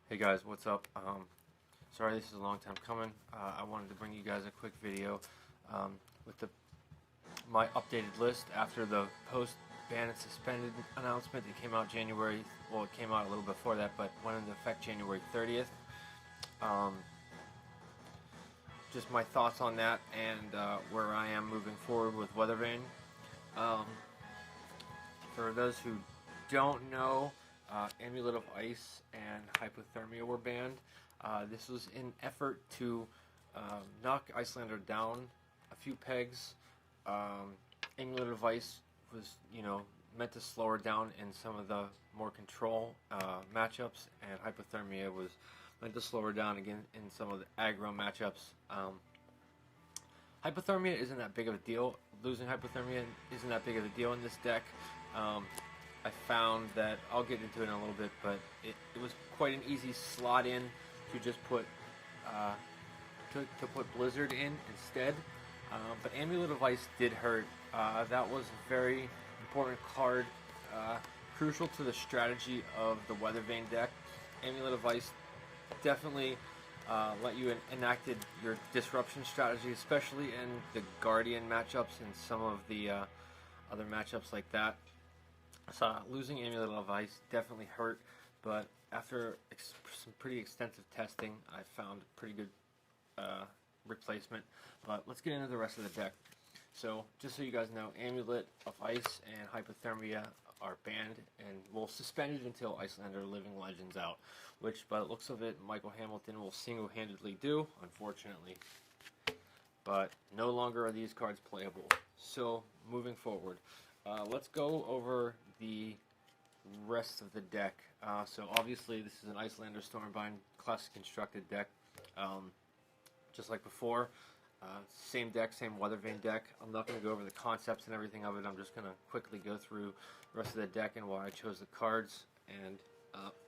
Hey guys, what's up? Sorry this is a long time coming. I wanted to bring you guys a quick video with my updated list after the post-ban and suspended announcement that came out January. Well, it came out a little before that, but went into effect January 30th. Just my thoughts on that and where I am moving forward with Weathervane. For those who don't know, Amulet of Ice and Hypothermia were banned. This was in effort to knock Icelander down a few pegs. Amulet of Ice was, meant to slow her down in some of the more control matchups, and Hypothermia was meant to slow her down again in some of the aggro matchups. Hypothermia isn't that big of a deal. Losing Hypothermia isn't that big of a deal in this deck. I found that, I'll get into it in a little bit, but it was quite an easy slot in to just put to put Blizzard in instead. But Amulet of Ice did hurt. That was a very important card, crucial to the strategy of the Weathervane deck. Amulet of Ice definitely let you enacted your disruption strategy, especially in the Guardian matchups and some of the other matchups like that. So losing Amulet of Ice definitely hurt, but after some pretty extensive testing, I found a pretty good replacement. But let's get into the rest of the deck. So just so you guys know, Amulet of Ice and Hypothermia are banned and will suspended until Icelander Living Legends out, which by the looks of it, Michael Hamilton will single-handedly do, unfortunately. But no longer are these cards playable. So moving forward, let's go over the rest of the deck. So obviously this is an Icelander Stormbind classic constructed deck, just like before. Same deck, same Weathervane deck. I'm not going to go over the concepts and everything of it. I'm just going to quickly go through the rest of the deck and why I chose the cards and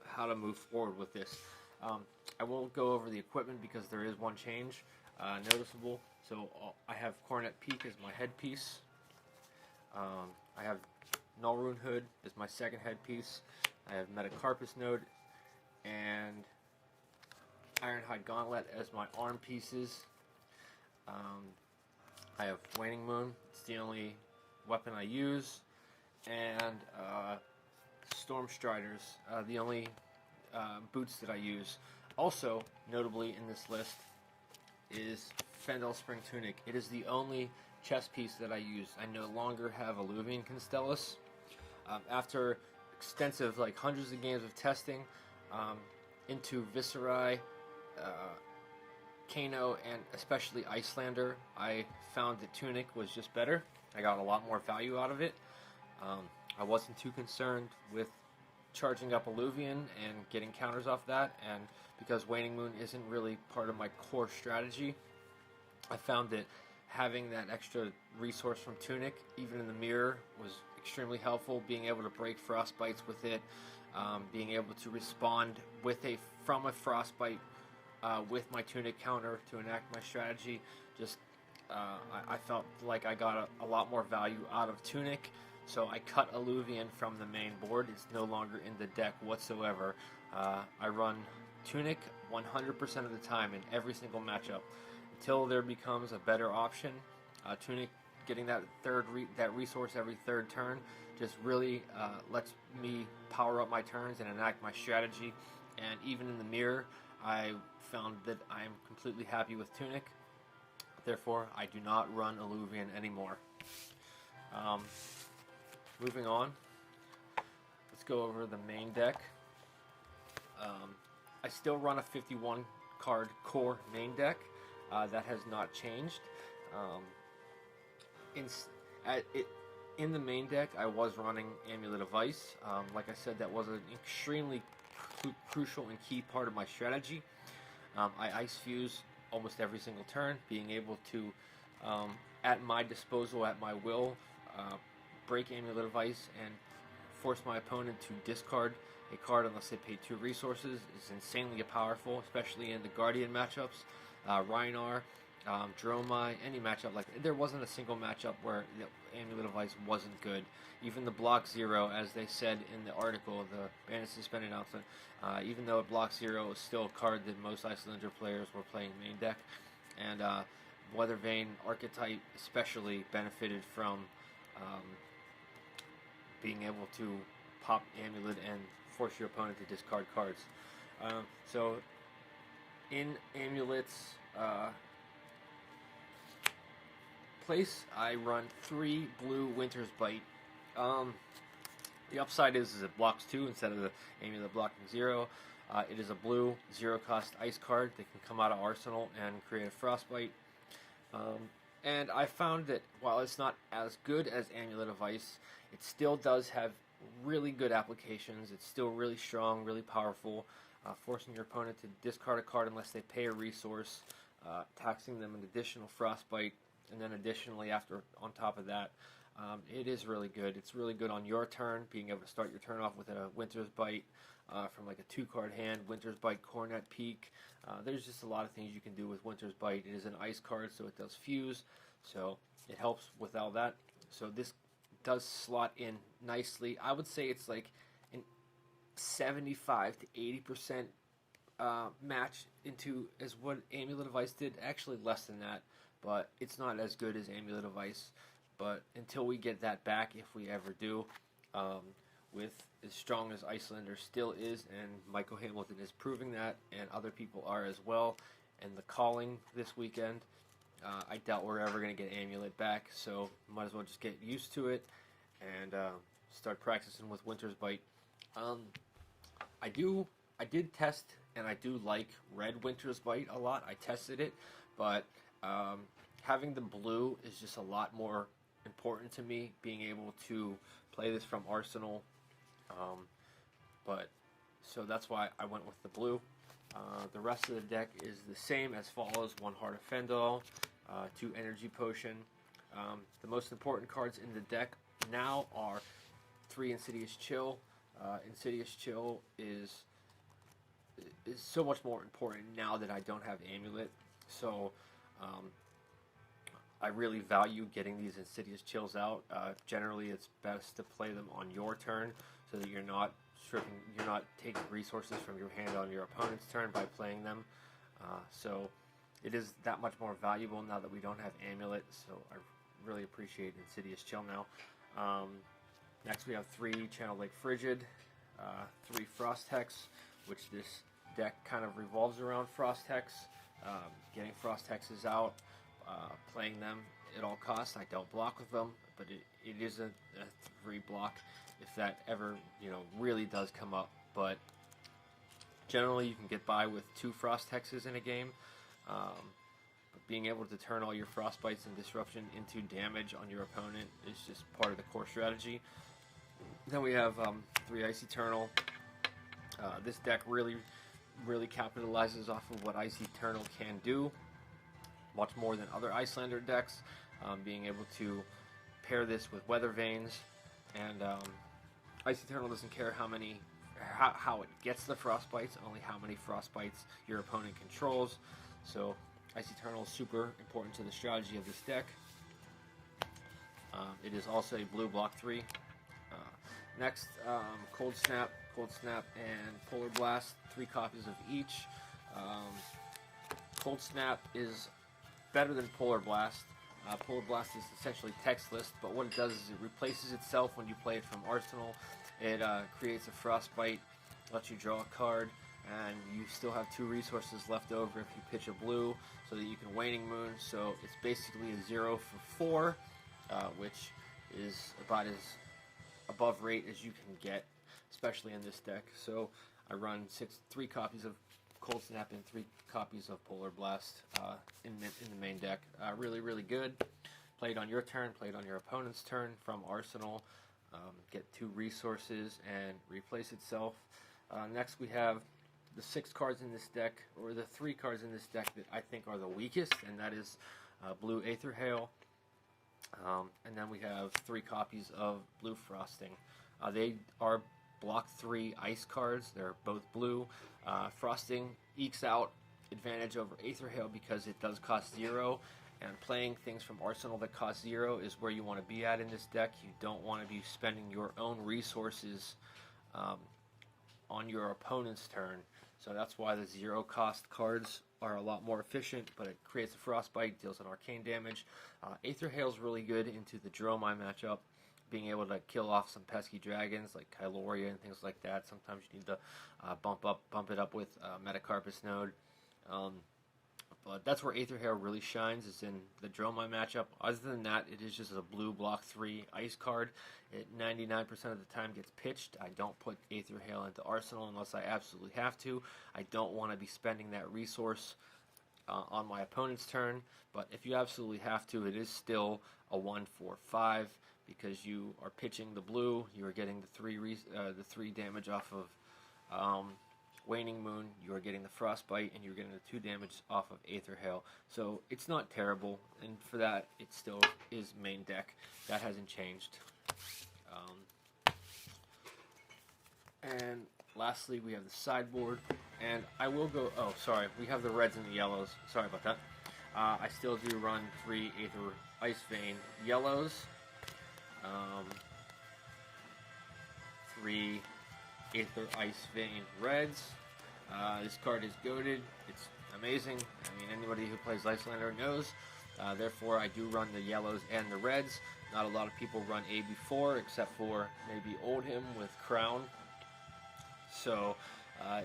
how to move forward with this. I won't go over the equipment because there is one change noticeable. So I have Coronet Peak as my headpiece. I have Nullrune Hood as my second headpiece. I have Metacarpus Node and Ironhide Gauntlet as my arm pieces. I have Waning Moon, it's the only weapon I use, and Storm Striders, the only boots that I use. Also, notably in this list, is Fendel Spring Tunic. It is the only chest piece that I use. I no longer have Alluvian Constellus. After extensive, hundreds of games of testing into Viserai, Kano, and especially Icelander, I found that Tunic was just better. I got a lot more value out of it. I wasn't too concerned with charging up Alluvian and getting counters off that, and because Waning Moon isn't really part of my core strategy, I found that having that extra resource from Tunic, even in the mirror, was extremely helpful. Being able to break Frostbites with it, being able to respond from a Frostbite with my Tunic counter to enact my strategy, just I felt like I got a lot more value out of Tunic, so I cut Alluvian from the main board. It's no longer in the deck whatsoever. I run Tunic 100% of the time in every single matchup until there becomes a better option. Tunic getting that resource every third turn just really lets me power up my turns and enact my strategy. And even in the mirror, I found that I am completely happy with Tunic. Therefore, I do not run Alluvian anymore. Moving on, let's go over the main deck. I still run a 51 card core main deck. That has not changed. In the main deck, I was running Amulet of Ice. Like I said, that was an extremely crucial and key part of my strategy. I Ice Fuse almost every single turn, being able to, at my disposal, at my will, break Amulet of Ice and force my opponent to discard a card unless they pay 2 resources is insanely powerful, especially in the Guardian matchups. Rhinar Dromai, any matchup like that. There wasn't a single matchup where the Amulet of Ice wasn't good. Even the Block Zero, as they said in the article, the Bandit Suspended announcement, even though Block Zero is still a card that most Icelander players were playing main deck, and Weathervane archetype especially benefited from being able to pop Amulet and force your opponent to discard cards. So in Amulet's place, I run 3 blue Winter's Bite. The upside is it blocks 2 instead of the Amulet blocking 0. It is a blue 0-cost ice card that can come out of Arsenal and create a Frostbite. And I found that while it's not as good as Amulet of Ice, it still does have really good applications. It's still really strong, really powerful, forcing your opponent to discard a card unless they pay a resource, taxing them an additional Frostbite, and then additionally on top of that, it is really good. It's really good on your turn, being able to start your turn off with a Winter's Bite from like a 2-card hand, Winter's Bite, Cornet Peak. There's just a lot of things you can do with Winter's Bite. It is an ice card, so it does fuse, so it helps with all that. So this does slot in nicely. I would say it's like an 75 to 80% match into as what Amulet of Ice did. Actually less than that, but it's not as good as Amulet of Ice. But until we get that back, if we ever do, with as strong as Icelander still is, and Michael Hamilton is proving that, and other people are as well, and the calling this weekend, I doubt we're ever going to get Amulet back, so might as well just get used to it and start practicing with Winter's Bite. I did test, and I do like red Winter's Bite a lot. I tested it, but having the blue is just a lot more important to me, being able to play this from Arsenal. So that's why I went with the blue. The rest of the deck is the same as follows: 1 Heart of Fendel, 2 Energy Potion. The most important cards in the deck now are 3 Insidious Chill. Insidious Chill is so much more important now that I don't have Amulet. So I really value getting these Insidious Chills out. Generally, it's best to play them on your turn so that you're not taking resources from your hand on your opponent's turn by playing them. So it is that much more valuable now that we don't have Amulet. So I really appreciate Insidious Chill now. Next, we have 3 Channel Lake Frigid, 3 Frost Hex, which this deck kind of revolves around Frost Hex. Getting Frost Hexes out, playing them at all costs. I don't block with them, but it is a 3 block if that ever really does come up. But generally you can get by with 2 Frost Hexes in a game. But being able to turn all your Frostbites and Disruption into damage on your opponent is just part of the core strategy. Then we have 3 Ice Eternal. This deck really capitalizes off of what Ice Eternal can do, much more than other Icelander decks. Being able to pair this with Weathervanes, and Ice Eternal doesn't care how it gets the Frostbites, only how many Frostbites your opponent controls. So Ice Eternal is super important to the strategy of this deck. It is also a blue block 3. Next, Cold Snap, and Polar Blast, 3 copies of each. Cold Snap is better than Polar Blast. Polar Blast is essentially textless, but what it does is it replaces itself when you play it from Arsenal. It creates a Frostbite, lets you draw a card, and you still have 2 resources left over if you pitch a blue, so that you can Waning Moon. So it's basically a 0 for 4, which is about as above rate as you can get, especially in this deck. So I run 3 copies of Cold Snap and 3 copies of Polar Blast in the main deck. Really good. Played on your turn, played on your opponent's turn from Arsenal. Get 2 resources and replace itself. Next we have the 6 cards in this deck, or the 3 cards in this deck that I think are the weakest, and that is Blue Aether Hail. And then we have 3 copies of Blue Frosting. They are block 3 ice cards. They're both blue. Frosting ekes out advantage over Aether Hail because it does cost 0, and playing things from Arsenal that cost 0 is where you want to be at in this deck. You don't want to be spending your own resources on your opponent's turn, so that's why the 0 cost cards are a lot more efficient, but it creates a Frostbite, deals an arcane damage. Aether Hail is really good into the Dromai matchup, being able to kill off some pesky dragons like Kyloria and things like that. Sometimes you need to bump it up with Metacarpus Node. But that's where Aether Hail really shines, is in the Dromai matchup. Other than that, it is just a blue block 3 ice card. It 99% of the time gets pitched. I don't put Aether Hail into Arsenal unless I absolutely have to. I don't want to be spending that resource on my opponent's turn. But if you absolutely have to, it is still a 1/4/5 because you are pitching the blue. You are getting the 3 damage off of Waning Moon, you are getting the Frostbite, and you're getting the 2 damage off of Aether Hail. So it's not terrible, and for that, it still is main deck. That hasn't changed. And lastly, we have the sideboard, and I will go, oh, sorry, we have the reds and the yellows. Sorry about that. I still do run 3 Aether Ice-Vein yellows, 3 Aether Ice-Vein reds. This card is goated. It's amazing. I mean, anybody who plays Icelander knows. Therefore, I do run the yellows and the reds. Not a lot of people run AB4, except for maybe Oldhim with Crown. So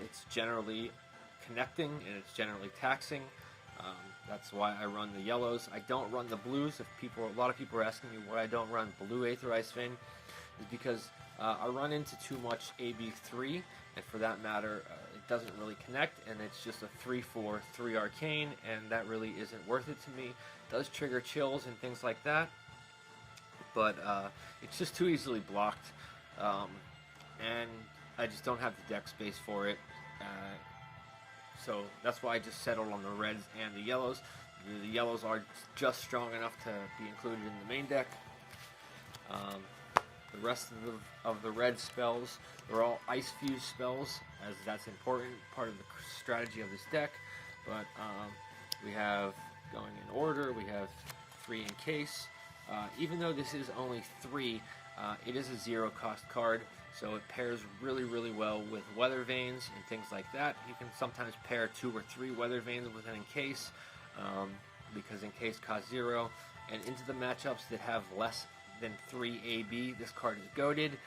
it's generally connecting and it's generally taxing. That's why I run the yellows. I don't run the blues. A lot of people are asking me why I don't run blue Aether Ice-Vein, is because I run into too much AB3, and for that matter, it doesn't really connect, and it's just a 3/4, 3 arcane, and that really isn't worth it to me. It does trigger chills and things like that, but it's just too easily blocked, and I just don't have the deck space for it. So that's why I just settled on the reds and the yellows. The yellows are just strong enough to be included in the main deck. The rest of the red spells, they're all Ice Fuse spells, as that's important, part of the strategy of this deck. But we have, going in order, we have 3 Encase. Even though this is only 3, it is a 0 cost card, so it pairs really, really well with Weathervanes and things like that. You can sometimes pair 2 or 3 Weathervanes with an Encase, because Encase costs 0. And into the matchups that have less than 3 AB, this card is goated.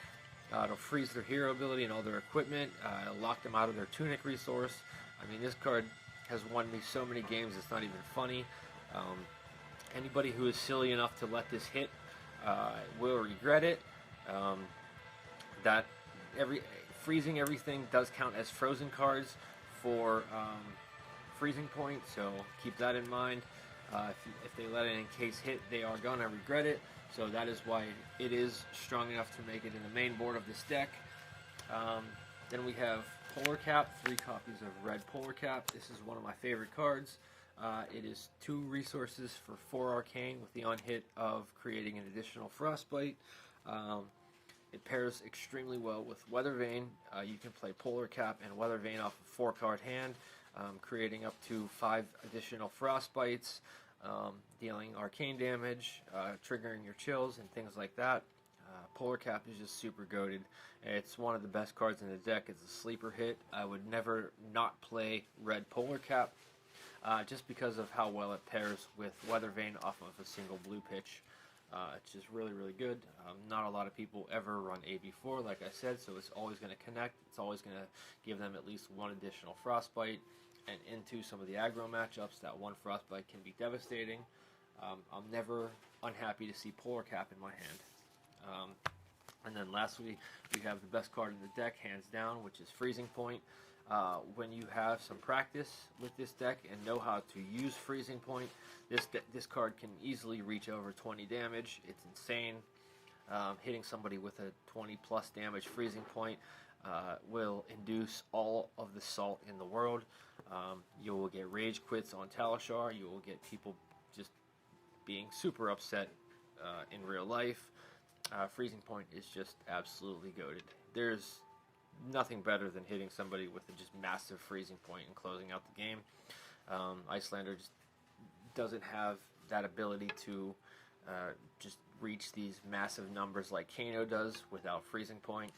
It'll freeze their hero ability and all their equipment. It'll lock them out of their tunic resource. I mean, this card has won me so many games, it's not even funny. Anybody who is silly enough to let this hit will regret it. Freezing everything does count as frozen cards for freezing point, so keep that in mind. If they let an Encase hit, they are going to regret it. So that is why it is strong enough to make it in the main board of this deck. Then we have Polar Cap, 3 copies of red Polar Cap. This is one of my favorite cards. It is 2 resources for 4 arcane with the on-hit of creating an additional Frostbite. It pairs extremely well with Weathervane. You can play Polar Cap and Weathervane off a 4-card hand, creating up to 5 additional Frostbites, dealing arcane damage, triggering your chills, and things like that. Polar Cap is just super goated. It's one of the best cards in the deck. It's a sleeper hit. I would never not play red Polar Cap, just because of how well it pairs with Weathervane off of a single blue pitch. It's just really, really good. Not a lot of people ever run AB4, like I said, so it's always going to connect. It's always going to give them at least 1 additional Frostbite. And into some of the aggro matchups, that 1 Frostbite can be devastating. I'm never unhappy to see Polar Cap in my hand. And then lastly, we have the best card in the deck, hands down, which is Freezing Point. When you have some practice with this deck and know how to use Freezing Point, this card can easily reach over 20 damage. It's insane. Hitting somebody with a 20 plus damage Freezing Point will induce all of the salt in the world. You will get rage quits on Talishar. You will get people just being super upset in real life. Freezing Point is just absolutely goated. There's nothing better than hitting somebody with a just massive Freezing Point and closing out the game. Icelander just doesn't have that ability to just reach these massive numbers like Kano does without freezing point.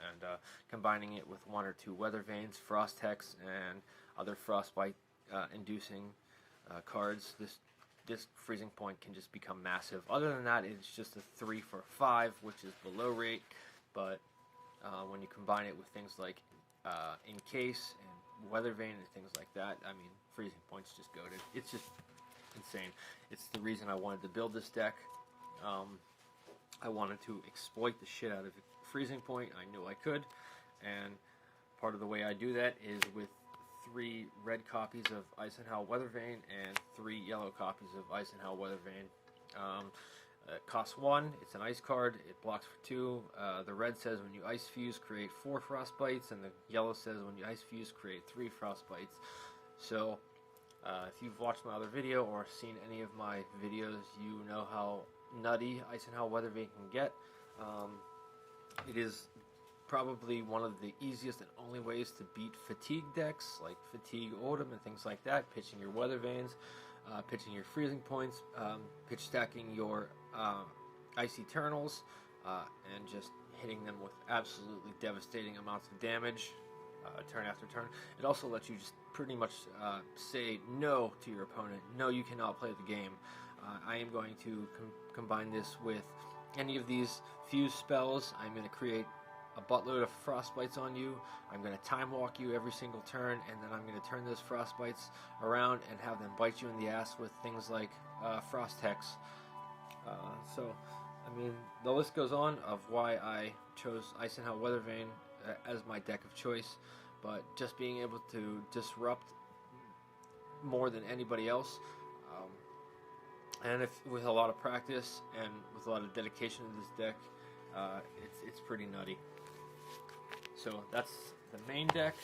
And combining it with 1 or 2 Weathervanes, Frost Hex, and other frostbite inducing cards, this freezing point can just become massive. Other than that, it's just a 3 for 5, which is below rate. But when you combine it with things like Encase and Weathervane and things like that, I mean, freezing point's just goated. It's just insane. It's the reason I wanted to build this deck. I wanted to exploit the shit out of freezing point. I knew I could, and part of the way I do that is with 3 red copies of Ice and Howl Weathervane and 3 yellow copies of Ice and Howl Weathervane. It costs 1, it's an ice card, it blocks for 2. The red says when you ice fuse, create 4 frostbites, and the yellow says when you ice fuse, create 3 frostbites. So, if you've watched my other video or seen any of my videos, you know how nutty Ice and Howl Weathervane can get. It is probably one of the easiest and only ways to beat fatigue decks, like Fatigue Odom and things like that, pitching your Weathervanes, pitching your freezing points, pitch stacking your Ice Eternals, and just hitting them with absolutely devastating amounts of damage turn after turn. It also lets you just pretty much say no to your opponent. No, you cannot play the game. I am going to combine this with any of these fuse spells. I'm going to create a buttload of frostbites on you. I'm going to time walk you every single turn, and then I'm going to turn those frostbites around and have them bite you in the ass with things like Frost Hex. So, I mean, the list goes on of why I chose Ice and Howl Weathervane as my deck of choice, but just being able to disrupt more than anybody else, and with a lot of practice and with a lot of dedication to this deck, it's pretty nutty. So that's the main deck,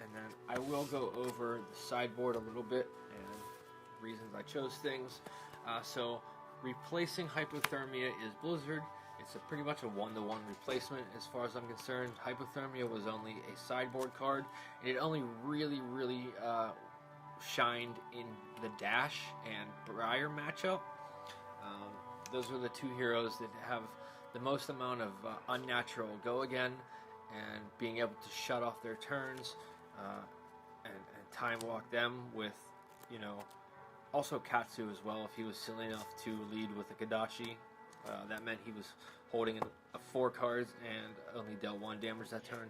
and then I will go over the sideboard a little bit and reasons I chose things. So replacing Hypothermia is Blizzard. It's pretty much a 1-to-1 replacement as far as I'm concerned. Hypothermia was only a sideboard card, and it only really shined in the Dash and Briar matchup. Those are the 2 heroes that have the most amount of unnatural go again, and being able to shut off their turns and time walk them with, you know, also Katsu as well. If he was silly enough to lead with a Kadashi, that meant he was holding 4 cards and only dealt 1 damage that turn.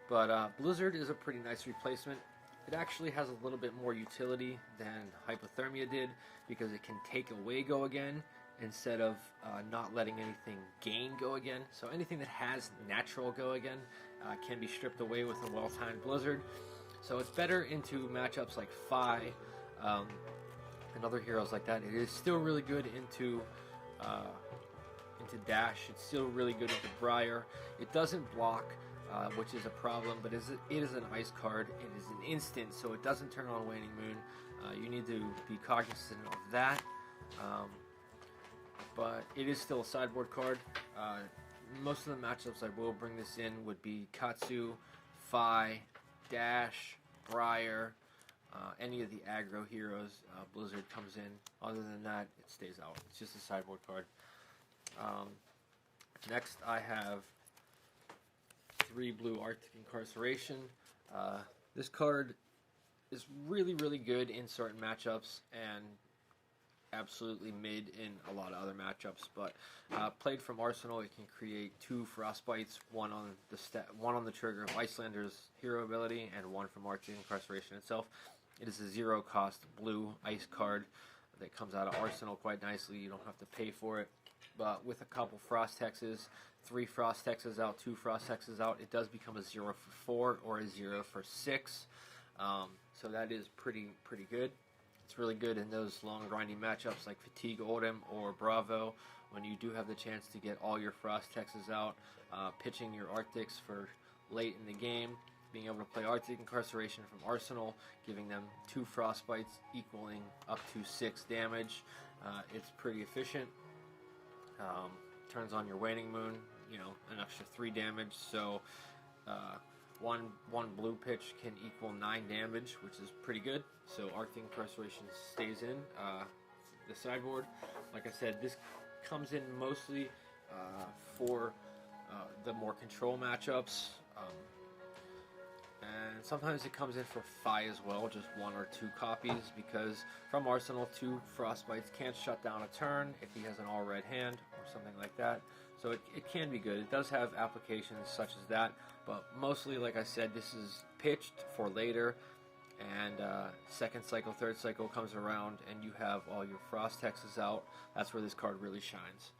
But Blizzard is a pretty nice replacement. It actually has a little bit more utility than Hypothermia did, because it can take away go again instead of not letting anything gain go again. So anything that has natural go again can be stripped away with a well-timed Blizzard. So it's better into matchups like Fi and other heroes like that. It is still really good into Dash. It's still really good into Briar. It doesn't block, which is a problem, but it is an ice card. It is an instant, so it doesn't turn on Waning Moon. You need to be cognizant of that. But it is still a sideboard card. Most of the matchups I will bring this in would be Katsu, Fi, Dash, Briar, any of the aggro heroes. Blizzard comes in. Other than that, it stays out. It's just a sideboard card. Next, I have 3 blue Arctic Incarceration. This card is really good in certain matchups and absolutely mid in a lot of other matchups. But played from Arsenal, it can create 2 frostbites, one on the trigger of Icelander's hero ability, and 1 from Arctic Incarceration itself. It is a 0-cost blue ice card that comes out of Arsenal quite nicely. You don't have to pay for it. But with a couple Frost Hexes, 3 Frost Hexes out, 2 Frost Hexes out, it does become a 0 for 4 or a 0 for 6. So that is pretty good. It's really good in those long grindy matchups like Fatigue Odom or Bravo, when you do have the chance to get all your Frost Hexes out, pitching your Arctics for late in the game, being able to play Arctic Incarceration from Arsenal, giving them 2 Frostbites equaling up to 6 damage. It's pretty efficient. Turns on your Waning Moon, you know, an extra 3 damage. So one blue pitch can equal 9 damage, which is pretty good. So Arctic Persuasion stays in the sideboard. Like I said, this comes in mostly for the more control matchups. And sometimes it comes in for Phi as well, just 1 or 2 copies, because from Arsenal 2 Frostbites can't shut down a turn if he has an all-red hand or something like that. So it can be good. It does have applications such as that, but mostly, like I said, this is pitched for later, and second cycle, third cycle comes around, and you have all your Frost Hexes out. That's where this card really shines.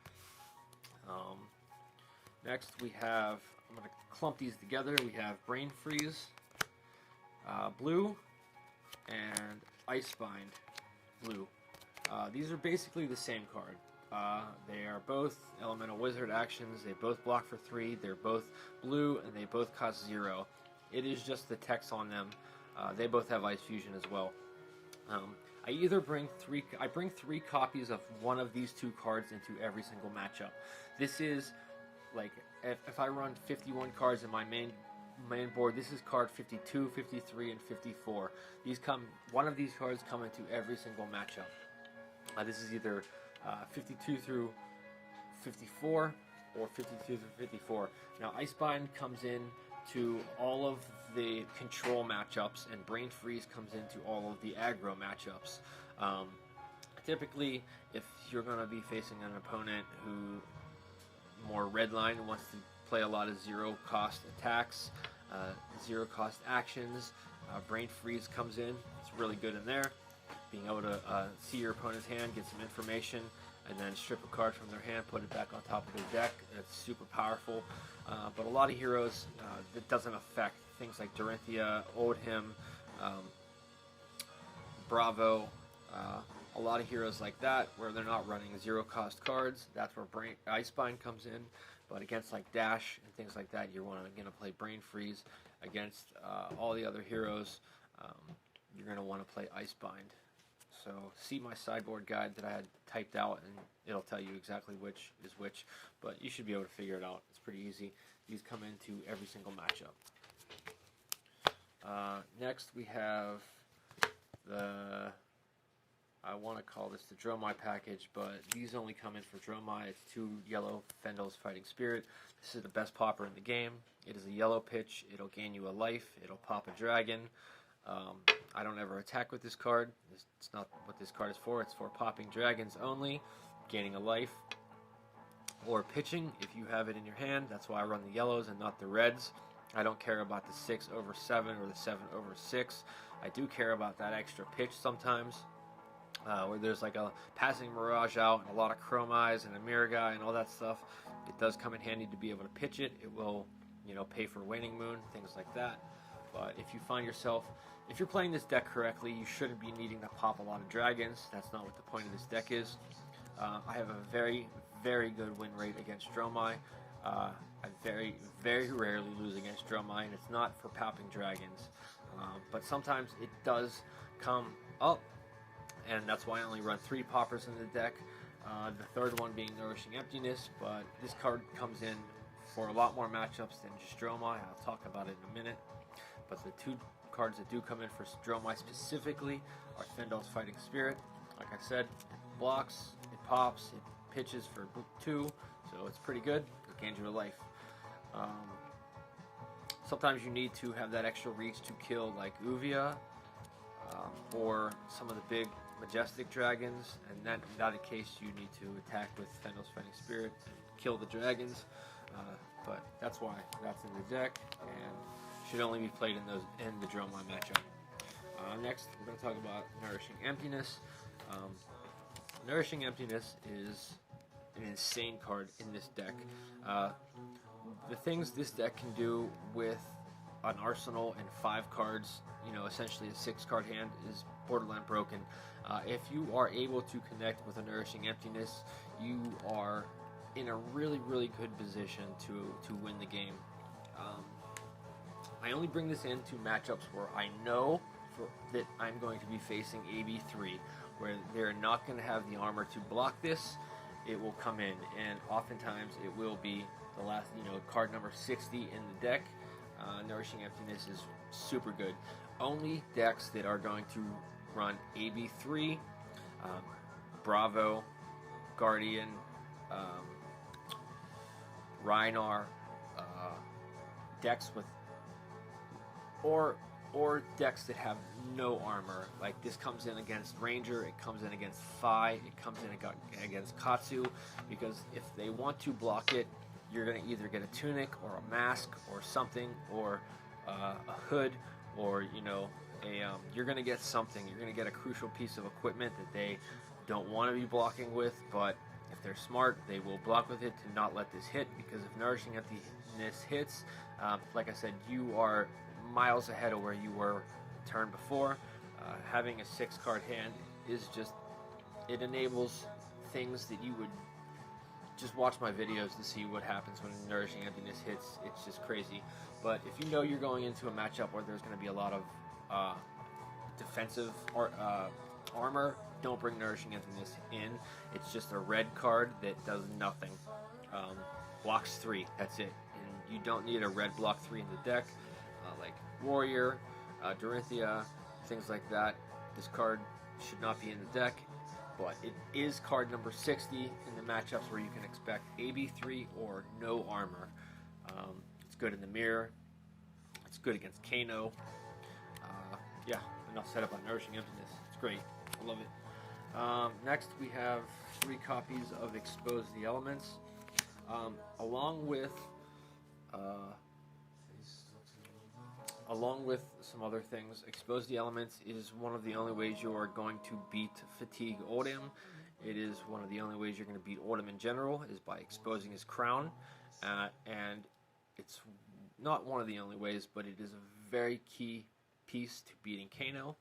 Next we have, I'm going to clump these together, we have Brain Freeze, blue, and Icebind, blue. These are basically the same card. They are both Elemental Wizard actions, they both block for 3, they're both blue, and they both cost 0. It is just the text on them. They both have Ice Fusion as well. I either bring 3 copies of one of these 2 cards into every single matchup. This is, like, if I run 51 cards in my main board, this is card 52, 53, and 54. One of these cards come into every single matchup. This is either 52 through 54 or 52 through 54. Now, Icebind comes in to all of the control matchups, and Brain Freeze comes into all of the aggro matchups. Typically, if you're going to be facing an opponent who more redline wants to play a lot of 0-cost attacks, 0-cost actions, Brain Freeze comes in. It's really good in there. Being able to see your opponent's hand, get some information, and then strip a card from their hand, put it back on top of their deck. It's super powerful. But a lot of heroes that doesn't affect. Things like Dorinthia, Oldhim, Bravo, a lot of heroes like that where they're not running 0-cost cards. That's where Icebind comes in. But against like Dash and things like that, you're going to play Brain Freeze. Against all the other heroes, you're going to want to play Icebind. So see my sideboard guide that I had typed out, and it'll tell you exactly which is which, but you should be able to figure it out. It's pretty easy. These come into every single matchup. Next we have I want to call this the Dromai package, but these only come in for Dromai. It's 2 yellow Fendel's Fighting Spirit. This is the best popper in the game. It is a yellow pitch. It'll gain you a life. It'll pop a dragon. I don't ever attack with this card. It's not what this card is for. It's for popping dragons only, gaining a life, or pitching if you have it in your hand. That's why I run the yellows and not the reds. I don't care about the 6/7 or the 7/6. I do care about that extra pitch sometimes, where there's like a passing Mirage out and a lot of Chrome Eyes and a Mirror Guy and all that stuff. It does come in handy to be able to pitch it. It will, pay for Waning Moon, things like that. But if you find yourself, if you're playing this deck correctly, you shouldn't be needing to pop a lot of dragons. That's not what the point of this deck is. I have a very, very good win rate against Dromai. I very, very rarely lose against Dromai, and it's not for popping dragons. But sometimes it does come up, and that's why I only run 3 poppers in the deck. The third one being Nourishing Emptiness, but this card comes in for a lot more matchups than just Dromai. I'll talk about it in a minute. But the 2 cards that do come in for Dromai specifically are Fendel's Fighting Spirit. Like I said, it blocks, it pops, it pitches for 2, so it's pretty good. It gains you a life. Sometimes you need to have that extra reach to kill like Uvia or some of the big majestic dragons, and in that case you need to attack with Fendel's Fighting Spirit and kill the dragons. But that's why that's in the deck, and should only be played in the Dromai matchup. Next, we're going to talk about Nourishing Emptiness. Nourishing Emptiness is an insane card in this deck. The things this deck can do with an arsenal and 5 cards, essentially a 6-card hand, is borderline broken. If you are able to connect with a Nourishing Emptiness, you are in a really, really good position to win the game. I only bring this into matchups where I know that I'm going to be facing AB3, where they're not going to have the armor to block this. It will come in, and oftentimes it will be the last, card number 60 in the deck. Nourishing Emptiness is super good. Only decks that are going to run AB3, Bravo, Guardian, Rhinar, decks with or decks that have no armor. Like this comes in against Ranger, it comes in against Fi, it comes in against Katsu, because if they want to block it, you're going to either get a tunic or a mask or something, or a hood, or you're going to get something. You're going to get a crucial piece of equipment that they don't want to be blocking with, but if they're smart, they will block with it to not let this hit, because if Nourishing Emptiness hits, like I said, you are miles ahead of where you were the turn before. Having a 6-card hand is just, it enables things that you would just watch my videos to see what happens when Nourishing Emptiness hits. It's just crazy. But if you know you're going into a matchup where there's going to be a lot of defensive armor, don't bring Nourishing Emptiness in. It's just a red card that does nothing. Blocks 3, that's it. And you don't need a red block 3 in the deck. Like Warrior, Dorinthia, things like that. This card should not be in the deck, but it is card number 60 in the matchups where you can expect AB3 or no armor. It's good in the mirror. It's good against Kano. Yeah, enough set up on Nourishing Emptiness. It's great. I love it. Next, we have 3 copies of Expose the Elements, along with some other things. Expose the Elements is one of the only ways you are going to beat Fatigue Oldhim. It is one of the only ways you're going to beat Oldhim in general, is by exposing his crown. And it's not one of the only ways, but it is a very key piece to beating Kano.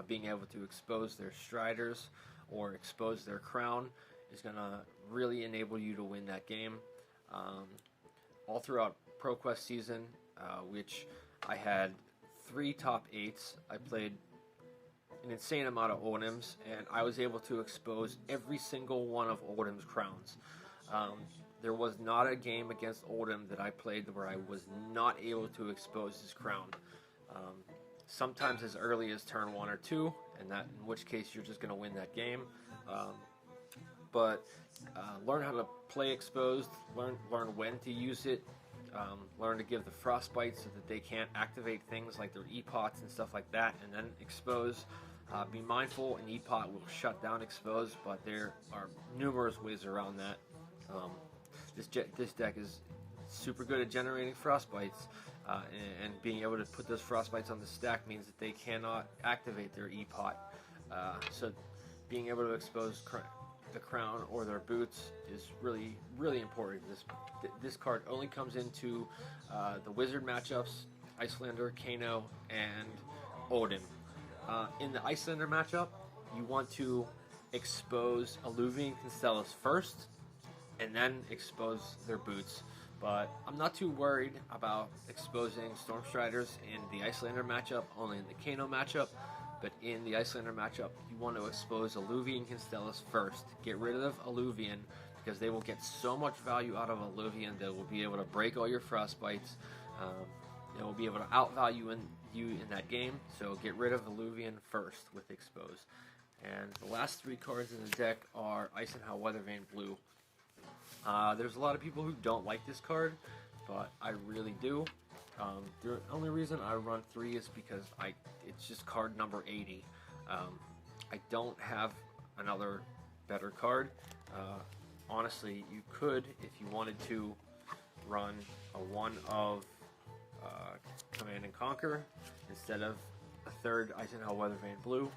Being able to expose their Striders or expose their crown is going to really enable you to win that game. All throughout ProQuest season, which I had 3 top 8s. I played an insane amount of Oldhims, and I was able to expose every single one of Oldhim's crowns. There was not a game against Oldhim that I played where I was not able to expose his crown. Sometimes as early as turn 1 or 2, and that, in which case you're just going to win that game. But learn how to play exposed, learn when to use it, learn to give the frostbite so that they can't activate things like their E-pots and stuff like that, and then expose. Be mindful, an E-pot will shut down expose, but there are numerous ways around that. This deck is super good at generating frostbites, and being able to put those frostbites on the stack means that they cannot activate their E-pot. So being able to expose the crown or their boots is really, really important. This card only comes into the Wizard matchups, Icelander, Kano, and Oldhim. In the Icelander matchup, you want to expose Alluvian Constellus first, and then expose their boots. But I'm not too worried about exposing Stormstriders in the Icelander matchup, only in the Kano matchup. But in the Icelander matchup, you want to expose Alluvian Constellus first. Get rid of Alluvian, because they will get so much value out of Alluvian. They will be able to break all your frostbites. They will be able to outvalue you in that game. So get rid of Alluvian first with expose. And the last 3 cards in the deck are Eisenhower Weathervane Blue. There's a lot of people who don't like this card, but I really do. The only reason I run 3 is because it's just card number 80. I don't have another better card. Honestly, you could, if you wanted to, run a 1 of Command and Conquer instead of a 3rd Eisenhower Weathervane Blue.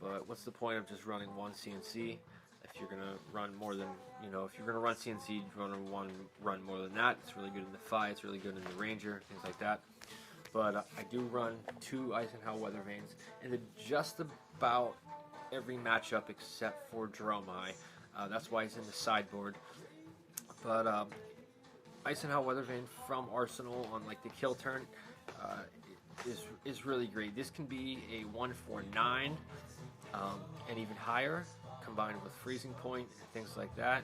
But what's the point of just running 1 CNC? If you're going to run more than, if you're going to run CNC, you're going to run more than that. It's really good in the Fi, it's really good in the Ranger, things like that. But I do run 2 Eisenhower Weathervanes in just about every matchup except for Dromai. That's why he's in the sideboard. But Eisenhower Weathervane from Arsenal on like the kill turn is really great. This can be a 1 for 9 and even higher, combined with freezing point and things like that.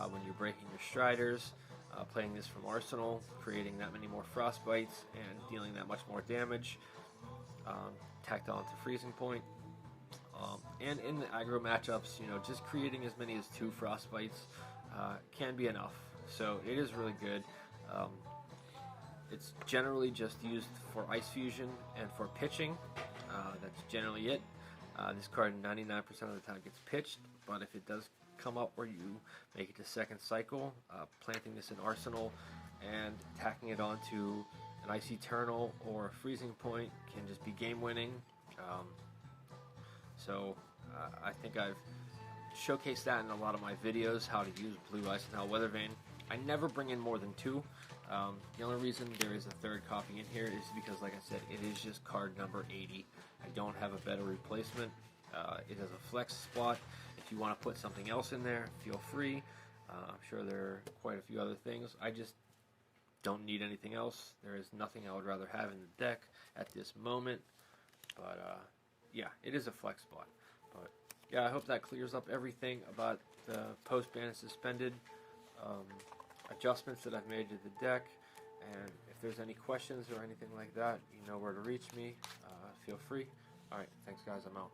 When you're breaking your Striders, playing this from Arsenal, creating that many more frostbites and dealing that much more damage. Tacked on to freezing point. And in the aggro matchups, you know, just creating as many as 2 frostbites can be enough. So it is really good. It's generally just used for ice fusion and for pitching. That's generally it. This card 99% of the time gets pitched, but if it does come up where you make it to second cycle, planting this in Arsenal and tacking it onto an Ice Eternal or a freezing point can just be game winning. I think I've showcased that in a lot of my videos, how to use Blue Ice and how Weathervane. I never bring in more than 2. The only reason there is a 3rd copy in here is because, like I said, it is just card number 80. I don't have a better replacement. It has a flex spot. If you want to put something else in there, feel free. I'm sure there are quite a few other things. I just don't need anything else. There is nothing I would rather have in the deck at this moment. But yeah, it is a flex spot. But yeah, I hope that clears up everything about the post-ban suspended adjustments that I've made to the deck. And if there's any questions or anything like that, you know where to reach me. Feel free. Alright, thanks guys, I'm out.